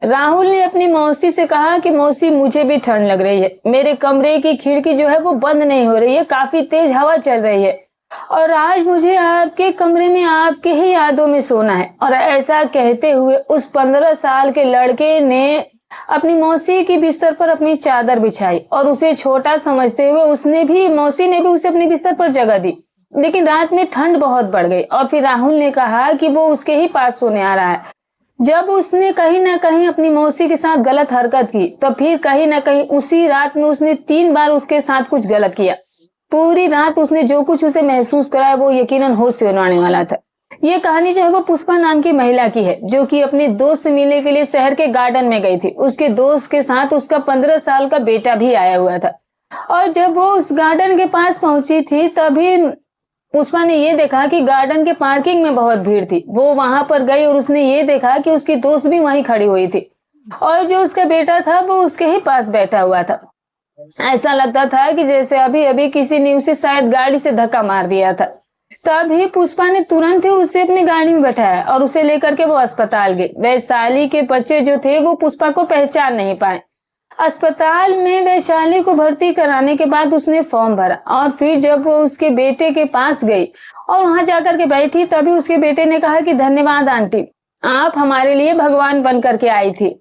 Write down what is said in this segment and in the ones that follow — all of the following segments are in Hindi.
राहुल ने अपनी मौसी से कहा कि मौसी मुझे भी ठंड लग रही है, मेरे कमरे की खिड़की जो है वो बंद नहीं हो रही है, काफी तेज हवा चल रही है और आज मुझे आपके कमरे में आपके ही यादों में सोना है। और ऐसा कहते हुए उस 15 साल के लड़के ने अपनी मौसी की बिस्तर पर अपनी चादर बिछाई और उसे छोटा समझते हुए मौसी ने भी उसे अपनी बिस्तर पर जगह दी। लेकिन रात में ठंड बहुत बढ़ गई और फिर राहुल ने कहा कि वो उसके ही पास सोने आ रहा है। जब उसने कहीं ना कहीं अपनी मौसी के साथ गलत हरकत की तो फिर कहीं ना कहीं उसी रात में उसने 3 बार उसके साथ कुछ गलत किया। पूरी रात उसने जो कुछ उसे महसूस कराया वो यकीनन होश से उड़ाने वाला था। ये कहानी जो है वो पुष्पा नाम की महिला की है, जो कि अपने दोस्त से मिलने के लिए शहर के गार्डन में गई थी। उसके दोस्त के साथ उसका 15 साल का बेटा भी आया हुआ था और जब वो उस गार्डन के पास पहुंची थी तभी पुष्पा ने ये देखा कि गार्डन के पार्किंग में बहुत भीड़ थी। वो वहां पर गई और उसने ये देखा कि उसकी दोस्त भी वहीं खड़ी हुई थी और जो उसका बेटा था वो उसके ही पास बैठा हुआ था। ऐसा लगता था कि जैसे अभी अभी किसी ने उसे शायद गाड़ी से धक्का मार दिया था। तभी पुष्पा ने तुरंत ही उसे अपनी गाड़ी में बैठाया और उसे लेकर के वो अस्पताल गई। वैशाली के बच्चे जो थे वो पुष्पा को पहचान नहीं पाए। अस्पताल में वैशाली को भर्ती कराने के बाद उसने फॉर्म भरा और फिर जब वो उसके बेटे के पास गई और वहां जाकर के बैठी तभी उसके बेटे ने कहा कि धन्यवाद आंटी, आप हमारे लिए भगवान बन करके आई थी।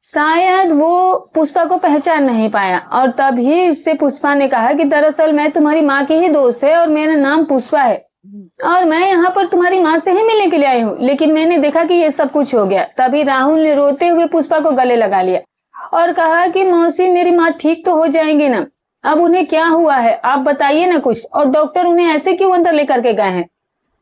शायद वो पुष्पा को पहचान नहीं पाया और तभी उससे पुष्पा ने कहा कि दरअसल मैं तुम्हारी माँ की ही दोस्त है और मेरा नाम पुष्पा है और मैं यहाँ पर तुम्हारी माँ से ही मिलने के लिए आई हूँ, लेकिन मैंने देखा कि ये सब कुछ हो गया। तभी राहुल ने रोते हुए पुष्पा को गले लगा लिया और कहा कि मौसी मेरी माँ ठीक तो हो जाएंगी ना, अब उन्हें क्या हुआ है आप बताइए ना कुछ, और डॉक्टर उन्हें ऐसे क्यों अंदर लेकर के गए हैं,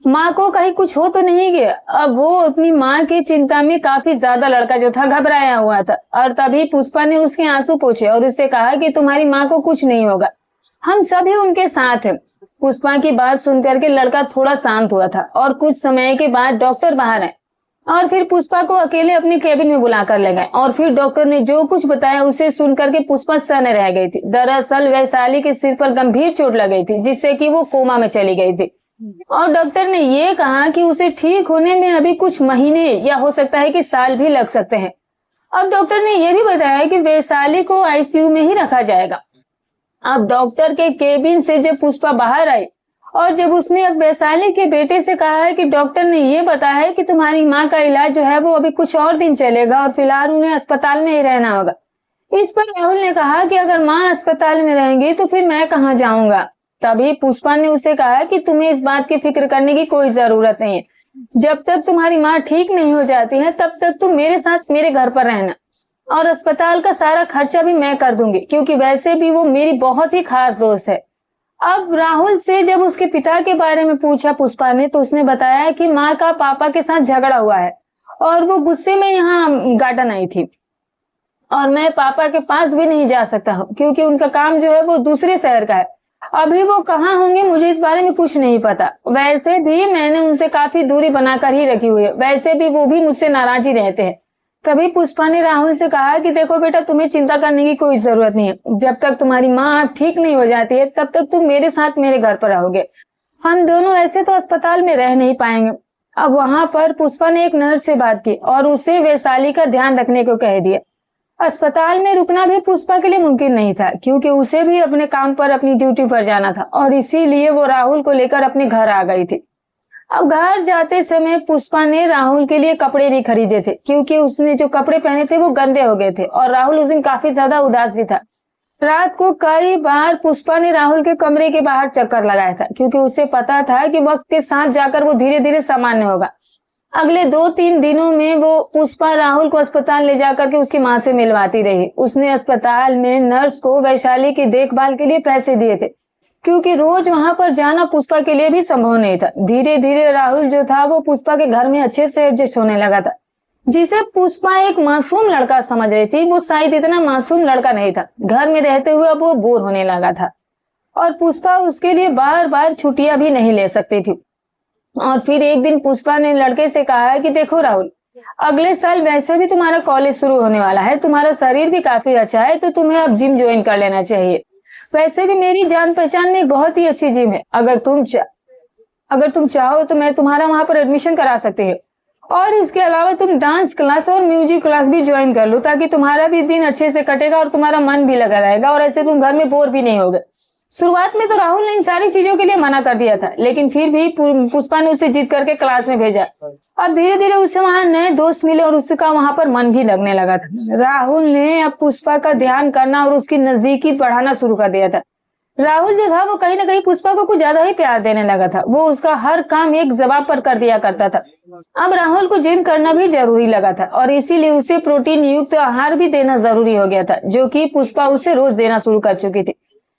माँ को कहीं कुछ हो तो नहीं गया। अब वो अपनी माँ की चिंता में काफी ज्यादा लड़का जो था घबराया हुआ था और तभी पुष्पा ने उसके आंसू पोंछे और उससे कहा कि तुम्हारी माँ को कुछ नहीं होगा, हम सभी उनके साथ हैं। पुष्पा की बात सुनकर के लड़का थोड़ा शांत हुआ था और कुछ समय के बाद डॉक्टर बाहर आए और फिर पुष्पा को अकेले अपने केबिन में बुलाकर ले गए और फिर डॉक्टर ने जो कुछ बताया उसे सुनकर के पुष्पा सन्न रह गई थी। दरअसल वैशाली के सिर पर गंभीर चोट लग गई थी जिससे कि वो कोमा में चली गई थी और डॉक्टर ने ये कहा कि उसे ठीक होने में अभी कुछ महीने या हो सकता है कि साल भी लग सकते हैं। अब डॉक्टर ने यह भी बताया कि वैशाली को आईसीयू में ही रखा जाएगा। अब डॉक्टर के केबिन से जब पुष्पा बाहर आई और जब उसने अब वैशाली के बेटे से कहा है कि डॉक्टर ने ये बताया है कि तुम्हारी माँ का इलाज जो है वो अभी कुछ और दिन चलेगा और फिलहाल उन्हें अस्पताल में ही रहना होगा। इस पर राहुल ने कहा कि अगर माँ अस्पताल में रहेंगी तो फिर मैं कहाँ जाऊंगा। तभी पुष्पा ने उसे कहा कि तुम्हें इस बात की फिक्र करने की कोई जरूरत नहीं है, जब तक तुम्हारी माँ ठीक नहीं हो जाती है तब तक तुम मेरे साथ मेरे घर पर रहना और अस्पताल का सारा खर्चा भी मैं कर दूंगी, क्योंकि वैसे भी वो मेरी बहुत ही खास दोस्त है। अब राहुल से जब उसके पिता के बारे में पूछा पुष्पा ने तो उसने बताया कि माँ का पापा के साथ झगड़ा हुआ है और वो गुस्से में यहाँ गार्डन आई थी और मैं पापा के पास भी नहीं जा सकता हूँ क्योंकि उनका काम जो है वो दूसरे शहर का है। अभी वो कहाँ होंगे मुझे इस बारे में कुछ नहीं पता। वैसे भी मैंने उनसे काफी दूरी बनाकर ही रखी हुई है, वैसे भी वो भी मुझसे नाराज ही रहते हैं। तभी पुष्पा ने राहुल से कहा कि देखो बेटा, तुम्हें चिंता करने की कोई जरूरत नहीं है, जब तक तुम्हारी माँ ठीक नहीं हो जाती है तब तक तुम मेरे साथ मेरे घर पर रहोगे। हम दोनों ऐसे तो अस्पताल में रह नहीं पाएंगे। अब वहां पर पुष्पा ने एक नर्स से बात की और उसे वैशाली का ध्यान रखने को कह दिया। अस्पताल में रुकना भी पुष्पा के लिए मुमकिन नहीं था क्योंकि उसे भी अपने काम पर अपनी ड्यूटी पर जाना था और इसीलिए वो राहुल को लेकर अपने घर आ गई थी। अब घर जाते समय पुष्पा ने राहुल के लिए कपड़े भी खरीदे थे क्योंकि उसने जो कपड़े पहने थे वो गंदे हो गए थे और राहुल उस दिन काफी ज्यादा उदास भी था। रात को कई बार पुष्पा ने राहुल के कमरे के बाहर चक्कर लगाया था क्योंकि उसे पता था कि वक्त के साथ जाकर वो धीरे धीरे सामान्य होगा। अगले 2-3 दिनों में वो पुष्पा राहुल को अस्पताल ले जाकर के उसकी माँ से मिलवाती रही। उसने अस्पताल में नर्स को वैशाली की देखभाल के लिए पैसे दिए थे क्योंकि रोज वहां पर जाना पुष्पा के लिए भी संभव नहीं था। धीरे धीरे राहुल जो था वो पुष्पा के घर में अच्छे से एडजस्ट होने लगा था। जिसे पुष्पा एक मासूम लड़का समझ रही थी वो शायद इतना मासूम लड़का नहीं था। घर में रहते हुए अब वो बोर होने लगा था और पुष्पा उसके लिए बार बार छुट्टियां भी नहीं ले सकती थी। और फिर एक दिन पुष्पा ने लड़के से कहा कि देखो राहुल, अगले साल वैसे भी तुम्हारा कॉलेज शुरू होने वाला है, तुम्हारा शरीर भी काफी अच्छा है तो तुम्हें अब जिम ज्वाइन कर लेना चाहिए। वैसे भी मेरी जान पहचान में एक बहुत ही अच्छी जिम है, अगर तुम चाहो तो मैं तुम्हारा वहां पर एडमिशन करा सकती हूँ और इसके अलावा तुम डांस क्लास और म्यूजिक क्लास भी ज्वाइन कर लो, ताकि तुम्हारा भी दिन अच्छे से कटेगा और तुम्हारा मन भी लगा रहेगा और ऐसे तुम घर में बोर भी नहीं होगे। शुरुआत में तो राहुल ने इन सारी चीजों के लिए मना कर दिया था, लेकिन फिर भी पुष्पा ने उसे जीत करके क्लास में भेजा। अब धीरे धीरे उसे वहां नए दोस्त मिले और उसका वहां पर मन भी लगने लगा था। राहुल ने अब पुष्पा का ध्यान करना और उसकी नजदीकी बढ़ाना शुरू कर दिया था। राहुल जो था वो कहीं ना कहीं पुष्पा को कुछ ज्यादा ही प्यार देने लगा था। वो उसका हर काम एक जवाब पर कर दिया करता था। अब राहुल को जिम करना भी जरूरी लगा था और इसीलिए उसे प्रोटीन युक्त आहार भी देना जरूरी हो गया था, जो कि पुष्पा उसे रोज देना शुरू कर चुकी थी।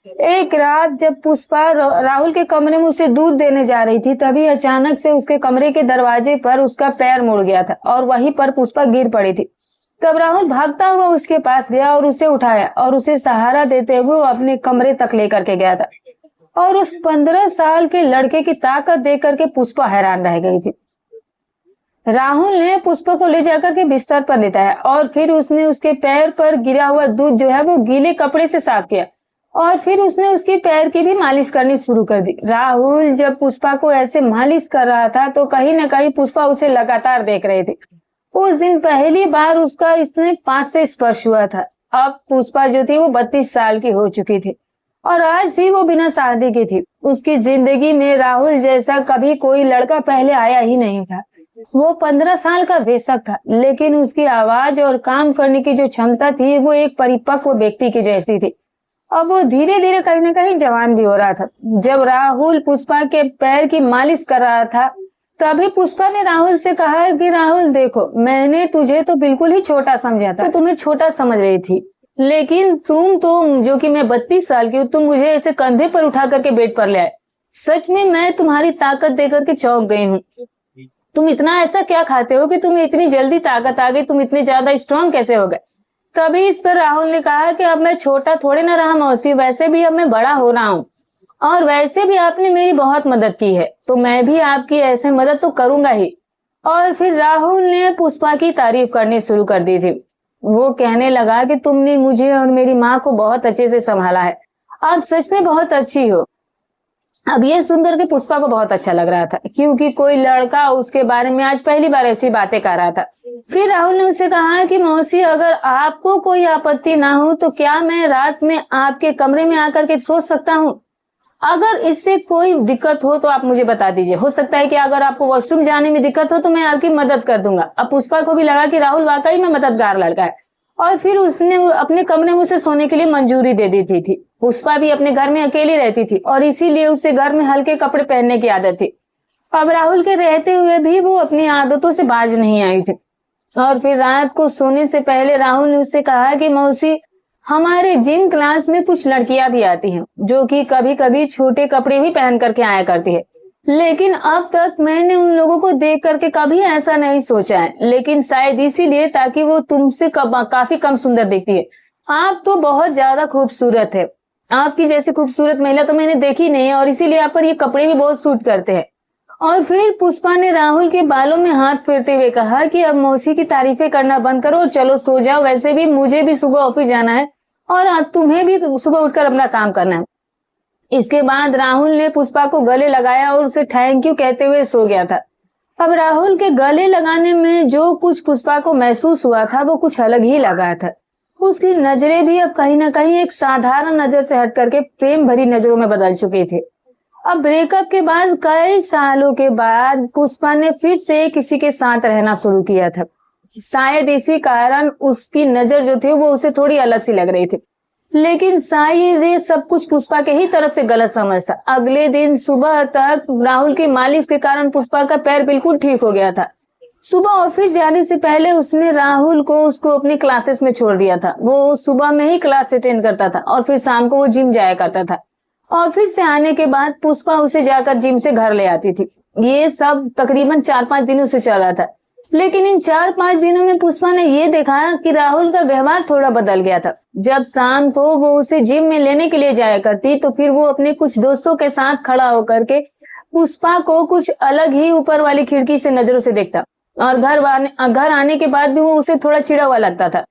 एक रात जब पुष्पा राहुल के कमरे में उसे दूध देने जा रही थी, तभी अचानक से उसके कमरे के दरवाजे पर उसका पैर मुड़ गया था और वहीं पर पुष्पा गिर पड़ी थी। तब राहुल भागता हुआ उसके पास गया और उसे उठाया और उसे सहारा देते हुए अपने कमरे तक लेकर के गया था। और उस 15 साल के लड़के की ताकत देख करके पुष्पा हैरान रह गई थी। राहुल ने पुष्पा को ले जाकर के बिस्तर पर लेटाया और फिर उसने उसके पैर पर गिरा हुआ दूध जो है वो गीले कपड़े से साफ किया और फिर उसने उसके पैर की भी मालिश करनी शुरू कर दी। राहुल जब पुष्पा को ऐसे मालिश कर रहा था तो कहीं ना कहीं पुष्पा उसे लगातार देख रहे थे। उस दिन पहली बार उसका इसने 5 से स्पर्श हुआ था। अब पुष्पा जो थी वो 32 साल की हो चुकी थी और आज भी वो बिना शादी की थी। उसकी जिंदगी में राहुल जैसा कभी कोई लड़का पहले आया ही नहीं था। वो 15 साल का बेशक था, लेकिन उसकी आवाज और काम करने की जो क्षमता थी वो एक परिपक्व व्यक्ति की जैसी थी। अब वो धीरे धीरे कहीं ना कहीं जवान भी हो रहा था। जब राहुल पुष्पा के पैर की मालिश कर रहा था, तभी पुष्पा ने राहुल से कहा कि राहुल देखो, मैंने तुझे तो बिल्कुल ही छोटा समझा था, तो तुम्हें छोटा समझ रही थी, लेकिन तुम तो जो कि मैं 32 साल की हूँ, तुम मुझे ऐसे कंधे पर उठा करके बेड पर ले आए। सच में मैं तुम्हारी ताकत देकर के चौंक गई हूँ। तुम इतना ऐसा क्या खाते हो कि तुम्हें इतनी जल्दी ताकत आ गई, तुम इतने ज्यादा स्ट्रांग कैसे हो गए? तभी इस पर राहुल ने कहा कि अब मैं छोटा थोड़े ना रहा मौसी, वैसे भी अब मैं बड़ा हो रहा हूँ और वैसे भी आपने मेरी बहुत मदद की है, तो मैं भी आपकी ऐसे मदद तो करूंगा ही। और फिर राहुल ने पुष्पा की तारीफ करनी शुरू कर दी थी। वो कहने लगा कि तुमने मुझे और मेरी माँ को बहुत अच्छे से संभाला है, आप सच में बहुत अच्छी हो। अब ये सुनकर के पुष्पा को बहुत अच्छा लग रहा था, क्योंकि कोई लड़का उसके बारे में आज पहली बार ऐसी बातें कर रहा था। फिर राहुल ने उससे कहा कि मौसी, अगर आपको कोई आपत्ति ना हो तो क्या मैं रात में आपके कमरे में आकर के सो सकता हूँ? अगर इससे कोई दिक्कत हो तो आप मुझे बता दीजिए। हो सकता है कि अगर आपको वॉशरूम जाने में दिक्कत हो तो मैं आपकी मदद कर दूंगा। अब पुष्पा को भी लगा कि राहुल वाकई में मददगार लड़का है और फिर उसने अपने कमरे में उसे सोने के लिए मंजूरी दे दी थी। पुष्पा भी अपने घर में अकेली रहती थी और इसीलिए उसे घर में हल्के कपड़े पहनने की आदत थी। अब राहुल के रहते हुए भी वो अपनी आदतों से बाज नहीं आई थी। और फिर रात को सोने से पहले राहुल ने उससे कहा कि मौसी, हमारे जिम क्लास में कुछ लड़कियां भी आती हैं जो कि कभी कभी छोटे कपड़े भी पहन करके आया करती है, लेकिन अब तक मैंने उन लोगों को देख करके कभी ऐसा नहीं सोचा है, लेकिन शायद इसीलिए ताकि वो तुमसे काफी कम सुंदर दिखती है। आप तो बहुत ज्यादा खूबसूरत है, आपकी जैसी खूबसूरत महिला तो मैंने देखी नहीं है और इसीलिए आप पर ये कपड़े भी बहुत सूट करते हैं। और फिर पुष्पा ने राहुल के बालों में हाथ फेरते हुए कहा कि अब मौसी की तारीफें करना बंद करो और चलो सो जाओ, वैसे भी मुझे भी सुबह ऑफिस जाना है और तुम्हें भी सुबह उठकर अपना काम करना है। इसके बाद राहुल ने पुष्पा को गले लगाया और उसे थैंक यू कहते हुए सो गया था। अब राहुल के गले लगाने में जो कुछ पुष्पा को महसूस हुआ था वो कुछ अलग ही लगा था। उसकी नजरें भी अब कहीं ना कहीं एक साधारण नजर से हट करके प्रेम भरी नजरों में बदल चुकी थी। अब ब्रेकअप के बाद कई सालों के बाद पुष्पा ने फिर से किसी के साथ रहना शुरू किया था। शायद इसी कारण उसकी नजर जो थी वो उसे थोड़ी अलग सी लग रही थी, लेकिन शायद ये सब कुछ पुष्पा के ही तरफ से गलत समझ था। अगले दिन सुबह तक राहुल की मालिश के कारण पुष्पा का पैर बिल्कुल ठीक हो गया था। सुबह ऑफिस जाने से पहले उसने राहुल को उसको अपनी क्लासेस में छोड़ दिया था। वो सुबह में ही क्लास अटेंड करता था और फिर शाम को वो जिम जाया करता था। ऑफिस से आने के बाद पुष्पा उसे जाकर जिम से घर ले आती थी। ये सब तकरीबन 4-5 दिनों से चल रहा था, लेकिन इन 4-5 दिनों में पुष्पा ने ये देखा कि राहुल का व्यवहार थोड़ा बदल गया था। जब शाम को वो उसे जिम में लेने के लिए जाया करती तो फिर वो अपने कुछ दोस्तों के साथ खड़ा होकर के पुष्पा को कुछ अलग ही ऊपर वाली खिड़की से नजरों से देखता और घर आने के बाद भी वो उसे थोड़ा चिड़ा हुआ लगता था।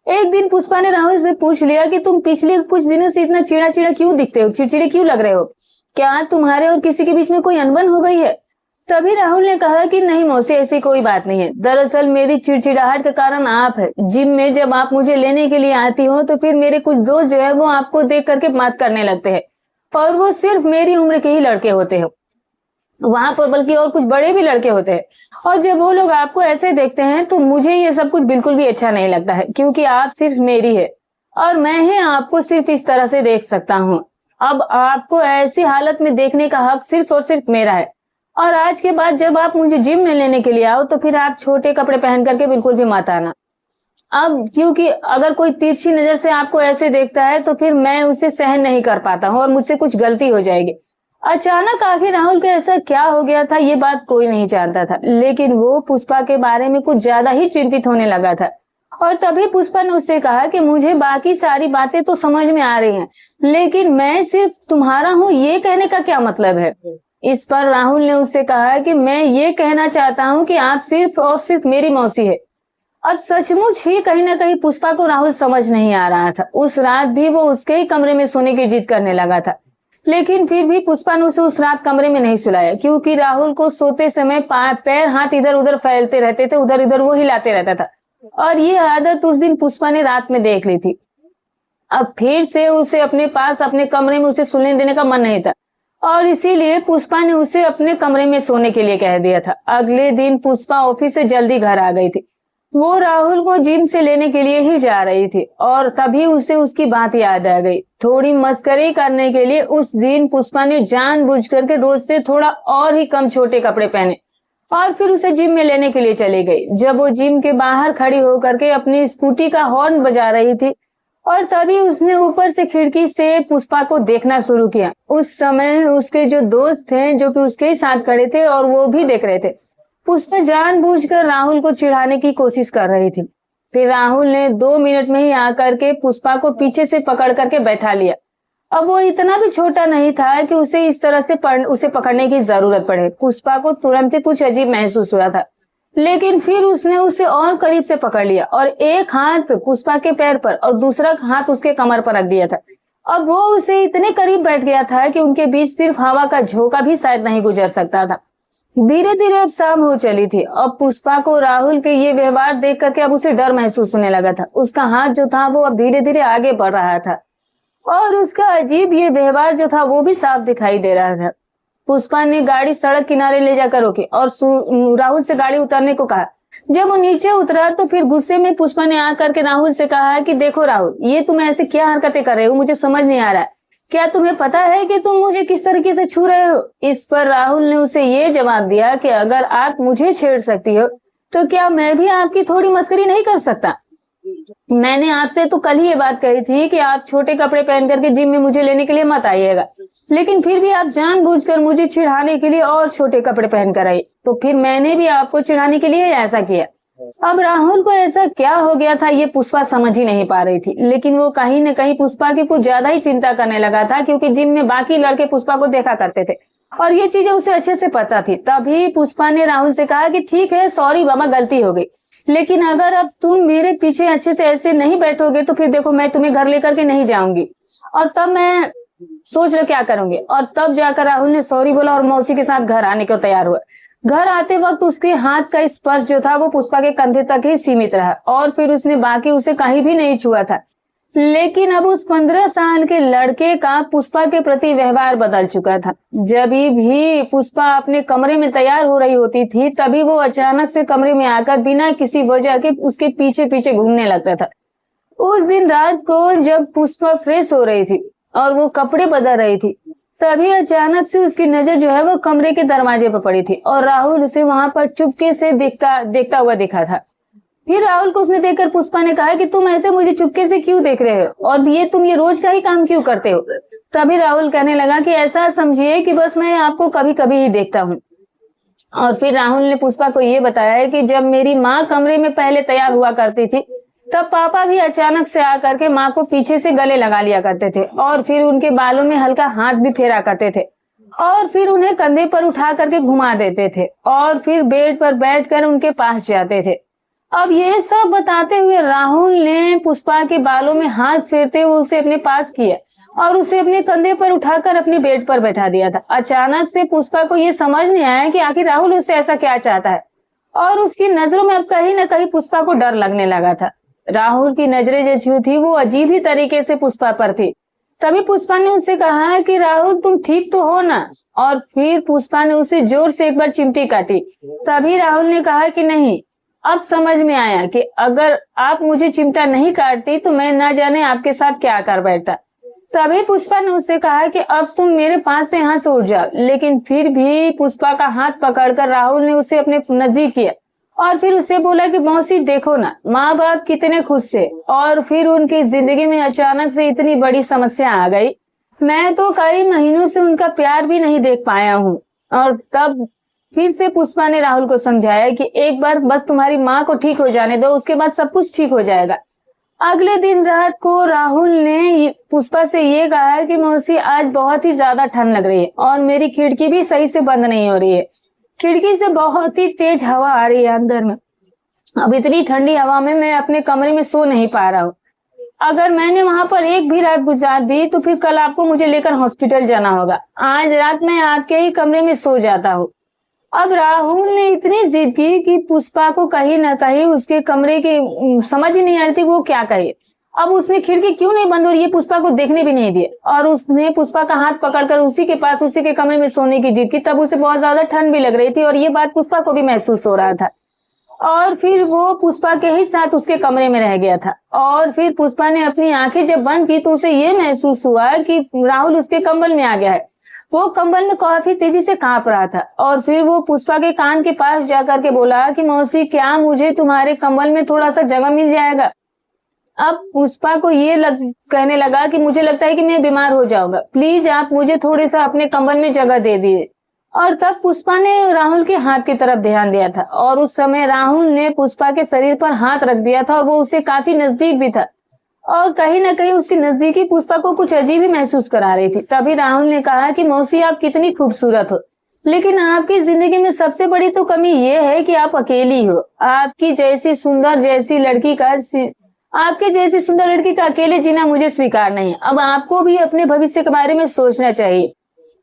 एक दिन पुष्पा ने राहुल से पूछ लिया कि तुम पिछले कुछ दिनों से इतना चिड़ा क्यों दिखते हो, चिड़चिड़े क्यों लग रहे हो? क्या तुम्हारे और किसी के बीच में कोई अनबन हो गई है? तभी राहुल ने कहा कि नहीं मौसी, ऐसी कोई बात नहीं है। दरअसल मेरी चिड़चिड़ाहट का कारण आप है। जिम में जब आप मुझे लेने के लिए आती हो तो फिर मेरे कुछ दोस्त जो है वो आपको देख करके बात करने लगते हैं, और वो सिर्फ मेरी उम्र के ही लड़के होते हैं वहां पर, बल्कि और कुछ बड़े भी लड़के होते हैं। और जब वो लोग आपको ऐसे देखते हैं तो मुझे ये सब कुछ बिल्कुल भी अच्छा नहीं लगता है, क्योंकि आप सिर्फ मेरी है और मैं ही आपको सिर्फ इस तरह से देख सकता हूँ। अब आपको ऐसी हालत में देखने का हक सिर्फ और सिर्फ मेरा है। और आज के बाद जब आप मुझे जिम में लेने के लिए आओ तो फिर आप छोटे कपड़े पहन करके बिल्कुल भी मत आना। अब क्योंकि अगर कोई तिरछी नजर से आपको ऐसे देखता है तो फिर मैं उसे सहन नहीं कर पाता हूँ और मुझसे कुछ गलती हो जाएगी। अचानक आखिर राहुल को ऐसा क्या हो गया था ये बात कोई नहीं जानता था, लेकिन वो पुष्पा के बारे में कुछ ज्यादा ही चिंतित होने लगा था। और तभी पुष्पा ने उससे कहा कि मुझे बाकी सारी बातें तो समझ में आ रही हैं, लेकिन मैं सिर्फ तुम्हारा हूँ ये कहने का क्या मतलब है। इस पर राहुल ने उससे कहा कि मैं ये कहना चाहता हूँ कि आप सिर्फ और सिर्फ मेरी मौसी है। अब सचमुच ही कहीं ना कहीं पुष्पा को राहुल समझ नहीं आ रहा था। उस रात भी वो उसके ही कमरे में सोने की जिद करने लगा था, लेकिन फिर भी पुष्पा ने उसे उस रात कमरे में नहीं सुलाया, क्योंकि राहुल को सोते समय पैर हाथ इधर उधर फैलते रहते थे, उधर इधर वो हिलाते रहता था। और ये आदत उस दिन पुष्पा ने रात में देख ली थी। अब फिर से उसे अपने पास अपने कमरे में उसे सुलने देने का मन नहीं था, और इसीलिए पुष्पा ने उसे अपने कमरे में सोने के लिए कह दिया था। अगले दिन पुष्पा ऑफिस से जल्दी घर आ गई थी। वो राहुल को जिम से लेने के लिए ही जा रही थी, और तभी उसे उसकी बात याद आ गई। थोड़ी मस्करी करने के लिए उस दिन पुष्पा ने जानबूझ करके रोज से थोड़ा और ही कम छोटे कपड़े पहने और फिर उसे जिम में लेने के लिए चली गई। जब वो जिम के बाहर खड़ी होकर के अपनी स्कूटी का हॉर्न बजा रही थी, और तभी उसने ऊपर से खिड़की से पुष्पा को देखना शुरू किया। उस समय उसके जो दोस्त थे जो कि उसके ही साथ खड़े थे और वो भी देख रहे थे। पुष्पा जानबूझकर राहुल को चिढ़ाने की कोशिश कर रही थी। फिर राहुल ने 2 मिनट में ही आकर के पुष्पा को पीछे से पकड़ करके बैठा लिया। अब वो इतना भी छोटा नहीं था कि उसे इस तरह से उसे पकड़ने की जरूरत पड़े। पुष्पा को तुरंत ही कुछ अजीब महसूस हुआ था, लेकिन फिर उसने उसे और करीब से पकड़ लिया और एक हाथ पुष्पा के पैर पर और दूसरा हाथ उसके कमर पर रख दिया था। अब वो उसे इतने करीब बैठ गया था कि उनके बीच सिर्फ हवा का झोंका भी शायद नहीं गुजर सकता था। धीरे धीरे अब शाम हो चली थी। अब पुष्पा को राहुल के ये व्यवहार देख करके अब उसे डर महसूस होने लगा था। उसका हाथ जो था वो अब धीरे धीरे आगे बढ़ रहा था और उसका अजीब ये व्यवहार जो था वो भी साफ दिखाई दे रहा था। पुष्पा ने गाड़ी सड़क किनारे ले जाकर रोकी और राहुल से गाड़ी उतारने को कहा। जब वो नीचे उतरा तो फिर गुस्से में पुष्पा ने आकर के राहुल से कहा कि देखो राहुल, ये तुम ऐसे क्या हरकतें कर रहे हो, मुझे समझ नहीं आ रहा है। क्या तुम्हें पता है कि तुम मुझे किस तरीके से छू रहे हो? इस पर राहुल ने उसे ये जवाब दिया कि अगर आप मुझे छेड़ सकती हो तो क्या मैं भी आपकी थोड़ी मस्करी नहीं कर सकता? मैंने आपसे तो कल ही ये बात कही थी कि आप छोटे कपड़े पहन करके जिम में मुझे लेने के लिए मत आइएगा, लेकिन फिर भी आप जानबूझकर मुझे चिढ़ाने के लिए और छोटे कपड़े पहन कर आई, तो फिर मैंने भी आपको चिढ़ाने के लिए ऐसा किया। अब राहुल को ऐसा क्या हो गया था ये पुष्पा समझ ही नहीं पा रही थी, लेकिन वो कहीं न कहीं पुष्पा की कुछ ज्यादा ही चिंता करने लगा था, क्योंकि जिम में बाकी लड़के पुष्पा को देखा करते थे और ये चीजें उसे अच्छे से पता थी। तभी पुष्पा ने राहुल से कहा कि ठीक है, सॉरी बाबा, गलती हो गई, लेकिन अगर अब तुम मेरे पीछे अच्छे से ऐसे नहीं बैठोगे तो फिर देखो मैं तुम्हें घर लेकर के नहीं जाऊंगी और तब मैं सोच रहा क्या करूंगी। और तब जाकर राहुल ने सॉरी बोला और मौसी के साथ घर आने को तैयार हुआ। घर आते वक्त उसके हाथ का स्पर्श जो था वो पुष्पा के कंधे तक ही सीमित रहा और फिर उसने बाकी उसे कहीं भी नहीं छुआ था। लेकिन अब उस 15 साल के लड़के का पुष्पा के प्रति व्यवहार बदल चुका था। जब भी पुष्पा अपने कमरे में तैयार हो रही होती थी तभी वो अचानक से कमरे में आकर बिना किसी वजह के उसके पीछे पीछे घूमने लगता था। उस दिन रात को जब पुष्पा फ्रेश हो रही थी और वो कपड़े बदल रही थी, तभी अचानक से उसकी नजर जो है वो कमरे के दरवाजे पर पड़ी थी और राहुल उसे वहां पर चुपके से देखता हुआ दिखा था। फिर राहुल को उसने देखकर पुष्पा ने कहा कि तुम ऐसे मुझे चुपके से क्यों देख रहे हो और तुम ये रोज का ही काम क्यों करते हो? तभी राहुल कहने लगा कि ऐसा समझिए कि बस मैं आपको कभी कभी ही देखता हूँ। और फिर राहुल ने पुष्पा को ये बताया कि जब मेरी माँ कमरे में पहले तैयार हुआ करती थी तब पापा भी अचानक से आकर के माँ को पीछे से गले लगा लिया करते थे और फिर उनके बालों में हल्का हाथ भी फेरा करते थे और फिर उन्हें कंधे पर उठा करके घुमा देते थे और फिर बेड पर बैठकर उनके पास जाते थे। अब ये सब बताते हुए राहुल ने पुष्पा के बालों में हाथ फेरते हुए उसे अपने पास किया और उसे अपने कंधे पर उठाकर अपने बेड पर बैठा दिया था। अचानक से पुष्पा को ये समझ नहीं आया कि आखिर राहुल उससे ऐसा क्या चाहता है, और उसकी नजरों में अब कहीं ना कहीं पुष्पा को डर लगने लगा था। राहुल की नजरें जो थी वो अजीब ही तरीके से पुष्पा पर थी। तभी पुष्पा ने उससे कहा कि राहुल तुम ठीक तो हो ना, और फिर पुष्पा ने उसे जोर से एक बार चिमटी काटी। तभी राहुल ने कहा कि नहीं, अब समझ में आया कि अगर आप मुझे चिमटा नहीं काटती तो मैं ना जाने आपके साथ क्या कर बैठता। तभी पुष्पा ने उससे कहा कि अब तुम मेरे पास से यहाँ से उठ जाओ, लेकिन फिर भी पुष्पा का हाथ पकड़कर राहुल ने उसे अपने नजदीक किया और फिर उसे बोला कि मौसी देखो ना, माँ बाप कितने खुश थे और फिर उनकी जिंदगी में अचानक से इतनी बड़ी समस्या आ गई। मैं तो कई महीनों से उनका प्यार भी नहीं देख पाया हूँ। और तब फिर से पुष्पा ने राहुल को समझाया कि एक बार बस तुम्हारी माँ को ठीक हो जाने दो, उसके बाद सब कुछ ठीक हो जाएगा। अगले दिन रात को राहुल ने पुष्पा से ये कहा कि मौसी आज बहुत ही ज्यादा ठंड लग रही है और मेरी खिड़की भी सही से बंद नहीं हो रही है। खिड़की से बहुत ही तेज हवा आ रही है अंदर में। अब इतनी ठंडी हवा में मैं अपने कमरे में सो नहीं पा रहा हूँ। अगर मैंने वहां पर एक भी रात गुजार दी तो फिर कल आपको मुझे लेकर हॉस्पिटल जाना होगा। आज रात मैं आपके ही कमरे में सो जाता हूँ। अब राहुल ने इतनी जिद की कि पुष्पा को कहीं ना कहीं उसके कमरे की समझ ही नहीं आ रही थी वो क्या कहे। अब उसने खिड़की क्यों नहीं बंद हो रही है पुष्पा को देखने भी नहीं दिए, और उसने पुष्पा का हाथ पकड़कर उसी के पास उसी के कमरे में सोने की जिद की। तब उसे बहुत ज्यादा ठंड भी लग रही थी और ये बात पुष्पा को भी महसूस हो रहा था। और फिर वो पुष्पा के ही साथ उसके कमरे में रह गया था। और फिर पुष्पा ने अपनी आंखें जब बंद की तो उसे ये महसूस हुआ कि राहुल उसके कंबल में आ गया है। वो कंबल में काफी तेजी से कांप रहा था और फिर वो पुष्पा के कान के पास जाकर के बोला कि मौसी क्या मुझे तुम्हारे कंबल में थोड़ा सा जगह मिल जाएगा। अब पुष्पा को ये कहने लगा कि मुझे लगता है कि मैं बीमार हो जाऊंगा, प्लीज आप मुझे थोड़े सा अपने कंबल में जगह दे दिए। और तब पुष्पा ने राहुल के हाथ की तरफ ध्यान दिया था और उस समय राहुल ने पुष्पा के शरीर पर हाथ रख दिया था और वो उसे काफी नजदीक भी था और कहीं ना कहीं उसकी नजदीकी पुष्पा को कुछ अजीब ही महसूस करा रही थी। तभी राहुल ने कहा कि मौसी आप कितनी खूबसूरत हो, लेकिन आपकी जिंदगी में सबसे बड़ी तो कमी ये है कि आप अकेली हो। आपकी जैसी सुंदर लड़की का अकेले जीना मुझे स्वीकार नहीं। अब आपको भी अपने भविष्य के बारे में सोचना चाहिए।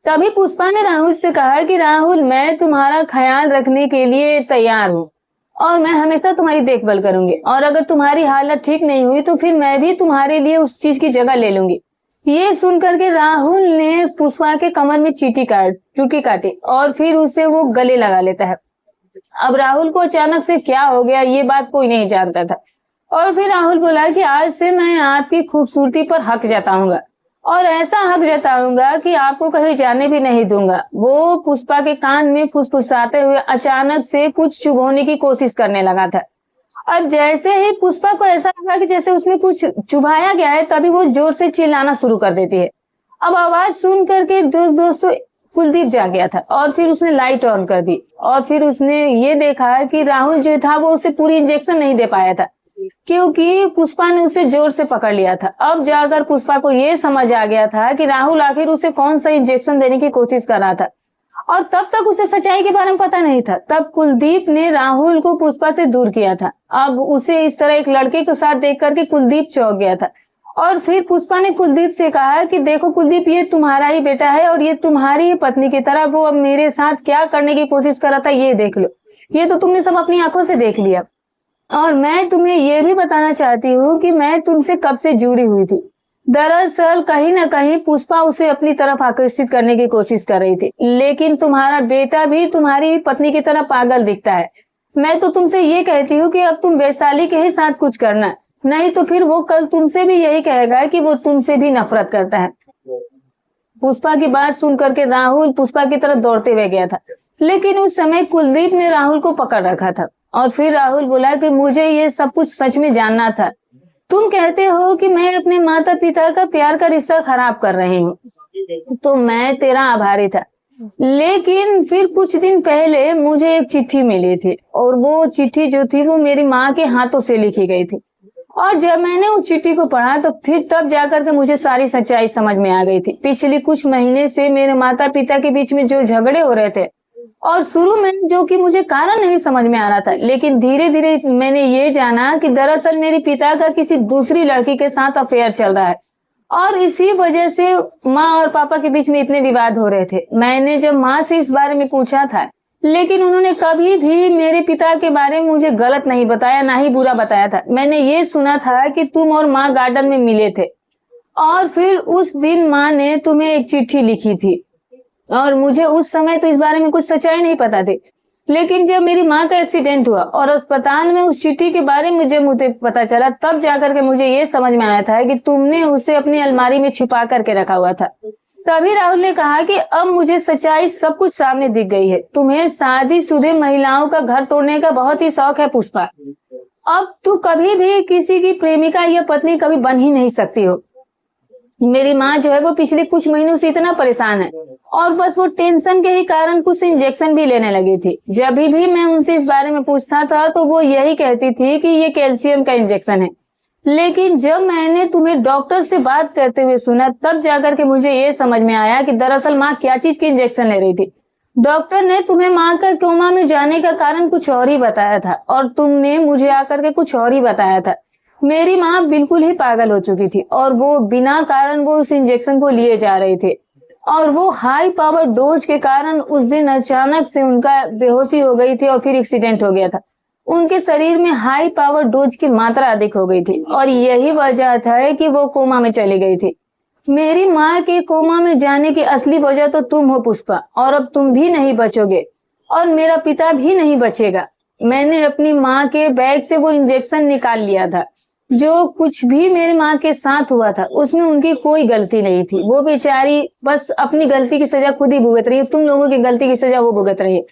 तभी पुष्पा ने राहुल से कहा कि राहुल मैं तुम्हारा ख्याल रखने के लिए तैयार हूँ और मैं हमेशा तुम्हारी देखभाल करूंगी, और अगर तुम्हारी हालत ठीक नहीं हुई तो फिर मैं भी तुम्हारे लिए उस चीज की जगह ले लूंगी। ये सुनकर के राहुल ने पुष्पा के कमर में चुटकी काटी और फिर उसे वो गले लगा लेता है। अब राहुल को अचानक से क्या हो गया ये बात कोई नहीं जानता था। और फिर राहुल बोला कि आज से मैं आपकी खूबसूरती पर हक जताऊंगा और ऐसा हक जताऊंगा कि आपको कहीं जाने भी नहीं दूंगा। वो पुष्पा के कान में फुसफुसाते हुए अचानक से कुछ चुभोने की कोशिश करने लगा था। अब जैसे ही पुष्पा को ऐसा लगा कि जैसे उसमें कुछ चुभाया गया है, तभी वो जोर से चिल्लाना शुरू कर देती है। अब आवाज सुन करके दोस्तों कुलदीप जाग गया था और फिर उसने लाइट ऑन कर दी और फिर उसने ये देखा कि राहुल जो था वो उसे पूरी इंजेक्शन नहीं दे पाया था क्योंकि पुष्पा ने उसे जोर से पकड़ लिया था। अब जाकर पुष्पा को ये समझ आ गया था कि राहुल आखिर उसे कौन सा इंजेक्शन देने की कोशिश कर रहा था और तब तक उसे सच्चाई के बारे में पता नहीं था। तब कुलदीप ने राहुल को पुष्पा से दूर किया था। अब उसे इस तरह एक लड़के के साथ देख करके कुलदीप चौंक गया था और फिर पुष्पा ने कुलदीप से कहा कि देखो कुलदीप, ये तुम्हारा ही बेटा है और ये तुम्हारी ही पत्नी की तरह वो अब मेरे साथ क्या करने की कोशिश कर रहा था ये देख लो। ये तो तुमने सब अपनी आंखों से देख लिया और मैं तुम्हें ये भी बताना चाहती हूँ कि मैं तुमसे कब से जुड़ी हुई थी। दरअसल कहीं ना कहीं पुष्पा उसे अपनी तरफ आकर्षित करने की कोशिश कर रही थी, लेकिन तुम्हारा बेटा भी तुम्हारी पत्नी की तरह पागल दिखता है। मैं तो तुमसे ये कहती हूँ कि अब तुम वैशाली के ही साथ कुछ करना, नहीं तो फिर वो कल तुमसे भी यही कहेगा कि वो तुमसे भी नफरत करता है। पुष्पा की बात सुन करके राहुल पुष्पा की तरफ दौड़ते हुए गया था, लेकिन उस समय कुलदीप ने राहुल को पकड़ रखा था और फिर राहुल बोला कि मुझे ये सब कुछ सच में जानना था। तुम कहते हो कि मैं अपने माता पिता का प्यार का रिश्ता खराब कर रही हूँ, तो मैं तेरा आभारी था, लेकिन फिर कुछ दिन पहले मुझे एक चिट्ठी मिली थी और वो चिट्ठी जो थी वो मेरी माँ के हाथों से लिखी गई थी और जब मैंने उस चिट्ठी को पढ़ा तो फिर तब जाकर के मुझे सारी सच्चाई समझ में आ गई थी। पिछले कुछ महीने से मेरे माता पिता के बीच में जो झगड़े हो रहे थे और शुरू में जो कि मुझे कारण नहीं समझ में आ रहा था, लेकिन धीरे धीरे मैंने ये जाना कि दरअसल मेरे पिता का किसी दूसरी लड़की के साथ अफेयर चल रहा है और इसी वजह से माँ और पापा के बीच में इतने विवाद हो रहे थे। मैंने जब माँ से इस बारे में पूछा था, लेकिन उन्होंने कभी भी मेरे पिता के बारे में मुझे गलत नहीं बताया, ना ही बुरा बताया था। मैंने ये सुना था कि तुम और माँ गार्डन में मिले थे और फिर उस दिन माँ ने तुम्हें एक चिट्ठी लिखी थी, और मुझे उस समय तो इस बारे में कुछ सच्चाई नहीं पता थी। लेकिन जब मेरी माँ का एक्सीडेंट हुआ और अस्पताल में उस चिट्ठी के बारे में जब मुझे पता चला, तब जाकर के मुझे ये समझ में आया था कि तुमने उसे अपनी अलमारी में छिपा करके रखा हुआ था। तभी राहुल ने कहा कि अब मुझे सच्चाई सब कुछ सामने दिख गई है। तुम्हें शादीशुदा महिलाओं का घर तोड़ने का बहुत ही शौक है पुष्पा। अब तू कभी भी किसी की प्रेमिका या पत्नी कभी बन ही नहीं सकती हो। मेरी माँ जो है वो पिछले कुछ महीनों से इतना परेशान है और बस वो टेंशन के ही कारण कुछ इंजेक्शन भी लेने लगी थी। जब भी मैं उनसे इस बारे में पूछता था तो वो यही कहती थी कि ये कैल्शियम का इंजेक्शन है। लेकिन जब मैंने तुम्हें डॉक्टर से बात करते हुए सुना, तब जाकर के मुझे ये समझ में आया कि दरअसल माँ क्या चीज के इंजेक्शन ले रही थी। डॉक्टर ने तुम्हें माँ का कोमा में जाने का कारण कुछ और ही बताया था और तुमने मुझे आकर के कुछ और ही बताया था। मेरी माँ बिल्कुल ही पागल हो चुकी थी और वो बिना कारण वो उस इंजेक्शन को लिए जा रहे थे, और वो हाई पावर डोज के कारण उस दिन अचानक से उनका बेहोशी हो गई थी और फिर एक्सीडेंट हो गया था। उनके शरीर में हाई पावर डोज की मात्रा अधिक हो गई थी और यही वजह था कि वो कोमा में चली गई थी। मेरी माँ के कोमा में जाने की असली वजह तो तुम हो पुष्पा, और अब तुम भी नहीं बचोगे और मेरा पिता भी नहीं बचेगा। मैंने अपनी माँ के बैग से वो इंजेक्शन निकाल लिया था। जो कुछ भी मेरी माँ के साथ हुआ था उसमें उनकी कोई गलती नहीं थी। वो बेचारी बस अपनी गलती की सजा खुद ही भुगत रही है। तुम लोगों की गलती की सजा वो भुगत रही है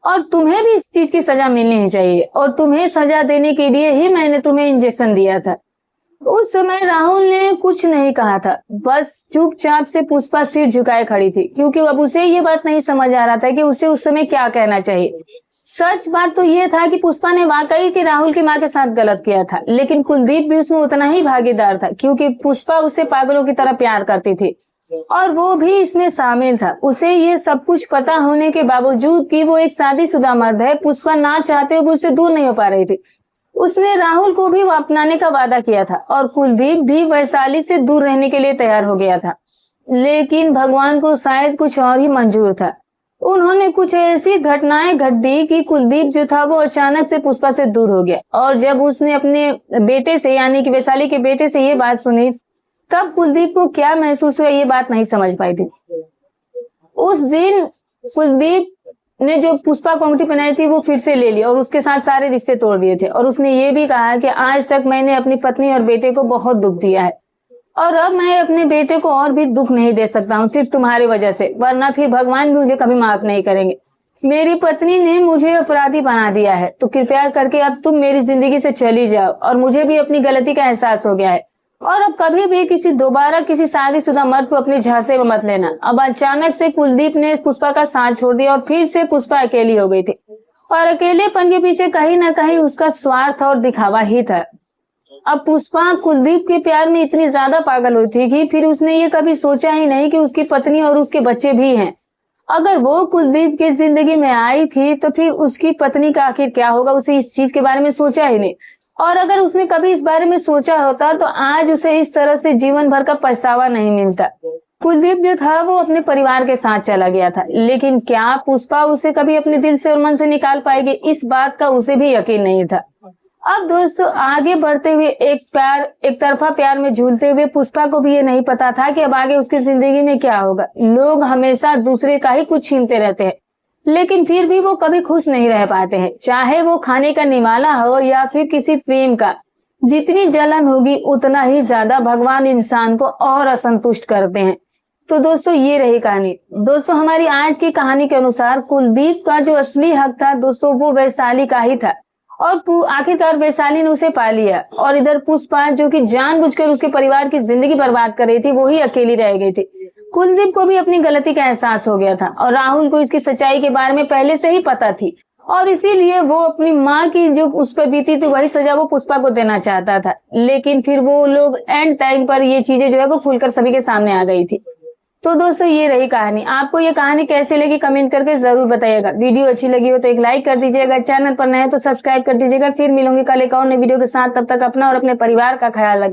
और तुम्हें भी इस चीज की सजा मिलनी ही चाहिए, और तुम्हें सजा देने के लिए ही मैंने तुम्हें इंजेक्शन दिया था। उस समय राहुल ने कुछ नहीं कहा था, बस चुपचाप से पुष्पा सिर झुकाए खड़ी थी, क्योंकि अब उसे ये बात नहीं समझ आ रहा था कि उसे उस समय क्या कहना चाहिए। सच बात तो ये था कि पुष्पा ने वाकई कि राहुल की माँ के साथ गलत किया था, लेकिन कुलदीप भी उसमें उतना ही भागीदार था, क्योंकि पुष्पा उसे पागलों की तरह प्यार करती थी और वो भी इसमें शामिल था। उसे ये सब कुछ पता होने के बावजूद कि वो एक शादीशुदा मर्द है, पुष्पा ना चाहते हुए उससे दूर नहीं हो पा रही थी। उसने राहुल को भी अपनाने का वादा किया था और कुलदीप भी वैशाली से दूर रहने के लिए तैयार हो गया था, लेकिन भगवान को शायद कुछ और ही मंजूर था। उन्होंने कुछ ऐसी घटनाएं घट दी कि कुलदीप जो था वो अचानक से पुष्पा से दूर हो गया, और जब उसने अपने बेटे से यानी कि वैशाली के बेटे से ये बात सुनी, तब कुलदीप को क्या महसूस हुआ ये बात नहीं समझ पाई थी। उस दिन कुलदीप ने जो पुष्पा को अंगूठी पहनाई थी वो फिर से ले ली और उसके साथ सारे रिश्ते तोड़ दिए थे, और उसने ये भी कहा कि आज तक मैंने अपनी पत्नी और बेटे को बहुत दुख दिया है और अब मैं अपने बेटे को और भी दुख नहीं दे सकता हूँ सिर्फ तुम्हारी वजह से, वरना फिर भगवान भी मुझे कभी माफ नहीं करेंगे। मेरी पत्नी ने मुझे अपराधी बना दिया है, तो कृपया करके अब तुम मेरी जिंदगी से चली जाओ, और मुझे भी अपनी गलती का एहसास हो गया है, और अब कभी भी दोबारा किसी शादीशुदा मर्द को अपने झांसे में मत लेना। अब अचानक से कुलदीप ने पुष्पा का साथ छोड़ दिया और फिर से पुष्पा अकेली हो गई थी, और अकेलेपन के पीछे कहीं ना कहीं उसका स्वार्थ और दिखावा ही था। अब पुष्पा कुलदीप के प्यार में इतनी ज्यादा पागल हुई थी कि फिर उसने ये कभी सोचा ही नहीं कि उसकी पत्नी और उसके बच्चे भी हैं। अगर वो कुलदीप की जिंदगी में आई थी तो फिर उसकी पत्नी का आखिर क्या होगा, उसे इस चीज के बारे में सोचा ही नहीं, और अगर उसने कभी इस बारे में सोचा होता तो आज उसे इस तरह से जीवन भर का पछतावा नहीं मिलता। कुलदीप जो था वो अपने परिवार के साथ चला गया था, लेकिन क्या पुष्पा उसे कभी अपने दिल से और मन से निकाल पाएगी, इस बात का उसे भी यकीन नहीं था। अब दोस्तों आगे बढ़ते हुए एक तरफा प्यार में झूलते हुए पुष्पा को भी ये नहीं पता था कि अब आगे उसकी जिंदगी में क्या होगा। लोग हमेशा दूसरे का ही कुछ छीनते रहते हैं, लेकिन फिर भी वो कभी खुश नहीं रह पाते हैं, चाहे वो खाने का निवाला हो या फिर किसी प्रेम का। जितनी जलन होगी उतना ही ज्यादा भगवान इंसान को और असंतुष्ट करते हैं। तो दोस्तों ये रही कहानी। दोस्तों हमारी आज की कहानी के अनुसार कुलदीप का जो असली हक था दोस्तों वो वैशाली का ही था, और आखिरकार वैशाली ने उसे पा लिया, और इधर पुष्पा जो कि जानबूझकर उसके परिवार की जिंदगी बर्बाद कर रही थी वो ही अकेली रह गई थी। कुलदीप को भी अपनी गलती का एहसास हो गया था और राहुल को इसकी सच्चाई के बारे में पहले से ही पता थी, और इसीलिए वो अपनी माँ की जो उस पर बीती थी वही सजा वो पुष्पा को देना चाहता था। लेकिन फिर वो लोग एंड टाइम पर ये चीजें जो है वो खुलकर सभी के सामने आ गई थी। तो दोस्तों ये रही कहानी। आपको ये कहानी कैसी लगी कमेंट करके जरूर बताइएगा। वीडियो अच्छी लगी हो तो एक लाइक कर दीजिएगा, चैनल पर नए तो सब्सक्राइब कर दीजिएगा। फिर मिलूंगी कल एक और नई वीडियो के साथ, तब तक अपना और अपने परिवार का ख्याल रखें।